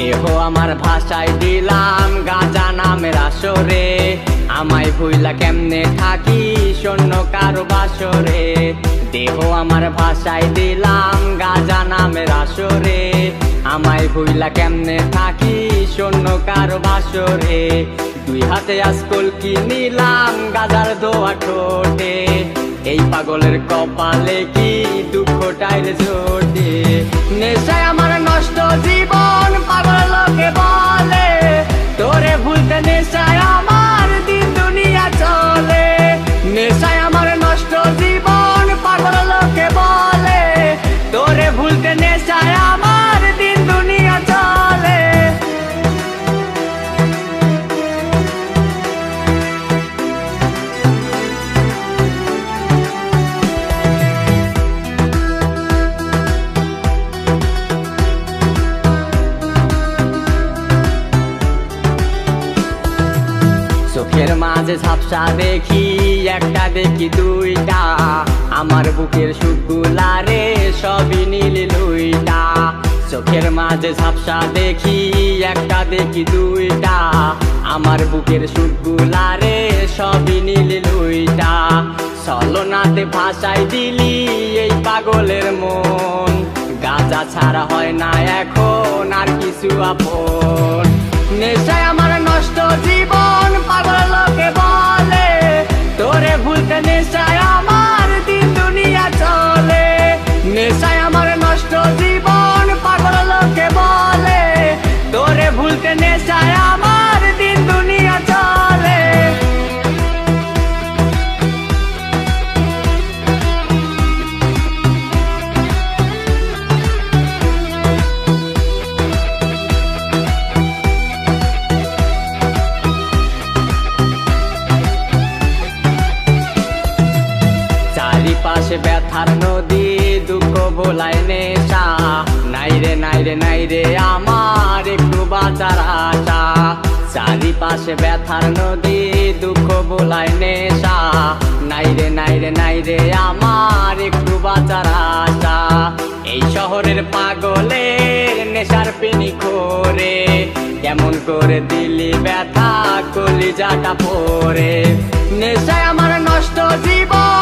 দেহ আমার ভাষায় দিলাম গাঁজা নামের আসরে, আমায় ভুইলা কেমনে থাকি শূন্য কারো বাসরে। দেহ আমার ভাষায় দিলাম গাঁজা নামের আসরে, আমায় ভুইলা কেমনে থাকি শূন্য কারো বাসরে। দুই হাতে আজকল কিনিলাম গাজার দোয়া ঠোঁটে, এই পাগলের কপালে কি দুঃখটাইর জোটে। নেশায় আমার নষ্ট জীবন পাগল লোকে বলে, তোরে ভুলতে নেশায় আমার দিন দুনিয়া চলে। নেশায় আমার নষ্ট জীবন পাগল লোকে বলে, তোরে ভুলতে নেশায় আমার দিন দুনিয়া চলে। চোখের মাঝে ঝাপসা দেখি একটা দেখি দুইটা, আমার বুকের সুখগুলারে সবই নীল লুইটা। চোখের মাঝে ঝাপসা দেখি একটা দেখি দুইটা, আমার বুকের সুখগুলারে সবই নীল লুইটা। ছলনাতে ভাষায় দিলি এই পাগলের মন, গাঁজা ছাড়া হয় না এখন আর কিছু আপন। নেশায় আমার নষ্ট জীবন পাগল লোকে বলে, তোরে ভুলতে নেশায় আমার দিন দুনিয়া চলে। নেশায় আমার নষ্ট জীবন পাগল লোকে বলে, তোরে ভুলতে নেশায় আমার দিন দুনিয়া চলে। চারিপাশে ব্যথার নদী দুঃখ ভোলায় নেশা, নাইরে নাইরে নাইরে আমার একটু বাঁচার আশা। চারিপাশে ব্যথার নদী দুঃখ ভোলায় নেশা, নাইরে নাইরে নাইরে আমার একটু বাঁচার আশা। এই শহরের পাগলের নেশার পিনি করে, কেমন করে দিলি ব্যথা কলিজাটা পরে। নেশায় আমার নষ্ট জীবন